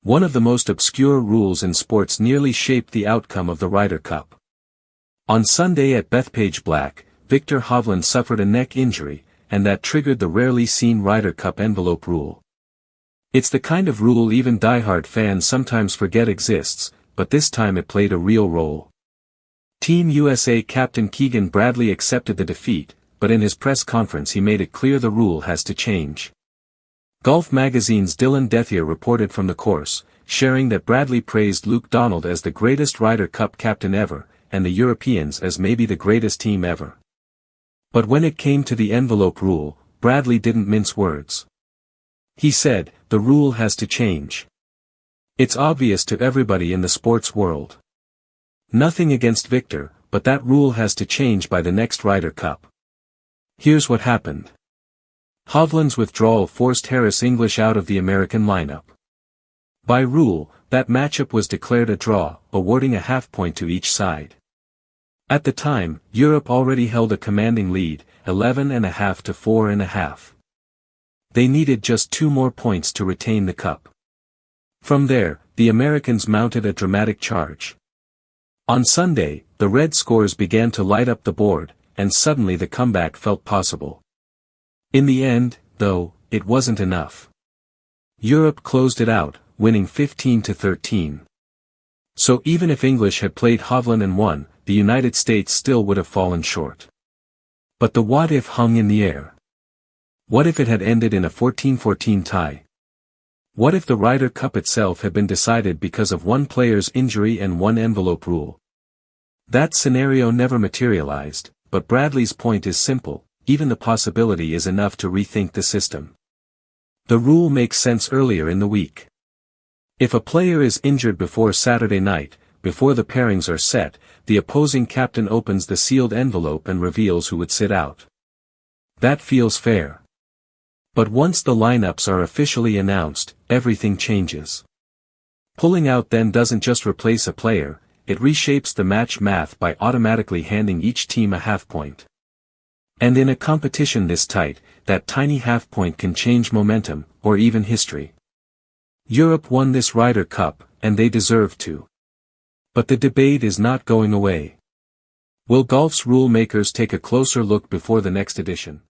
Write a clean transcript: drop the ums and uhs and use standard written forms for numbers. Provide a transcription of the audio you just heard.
One of the most obscure rules in sports nearly shaped the outcome of the Ryder Cup. On Sunday at Bethpage Black, Viktor Hovland suffered a neck injury, and that triggered the rarely seen Ryder Cup envelope rule. It's the kind of rule even diehard fans sometimes forget exists, but this time it played a real role. Team USA captain Keegan Bradley accepted the defeat, but in his press conference he made it clear the rule has to change. Golf Magazine's Dylan Dethier reported from the course, sharing that Bradley praised Luke Donald as the greatest Ryder Cup captain ever, and the Europeans as maybe the greatest team ever. But when it came to the envelope rule, Bradley didn't mince words. He said, "The rule has to change. It's obvious to everybody in the sports world. Nothing against Viktor, but that rule has to change by the next Ryder Cup." Here's what happened. Hovland's withdrawal forced Harris English out of the American lineup. By rule, that matchup was declared a draw, awarding a half point to each side. At the time, Europe already held a commanding lead, 11.5 to 4.5. They needed just 2 more points to retain the cup. From there, the Americans mounted a dramatic charge. On Sunday, the red scores began to light up the board, and suddenly the comeback felt possible. In the end, though, it wasn't enough. Europe closed it out, winning 15 to 13. So even if English had played Hovland and won, the United States still would have fallen short. But the what if hung in the air. What if it had ended in a 14-14 tie? What if the Ryder Cup itself had been decided because of one player's injury and one envelope rule? That scenario never materialized, but Bradley's point is simple: even the possibility is enough to rethink the system. The rule makes sense earlier in the week. If a player is injured before Saturday night, before the pairings are set, the opposing captain opens the sealed envelope and reveals who would sit out. That feels fair. But once the lineups are officially announced, everything changes. Pulling out then doesn't just replace a player, it reshapes the match math by automatically handing each team a half point. And in a competition this tight, that tiny half point can change momentum, or even history. Europe won this Ryder Cup, and they deserve to. But the debate is not going away. Will golf's rule makers take a closer look before the next edition?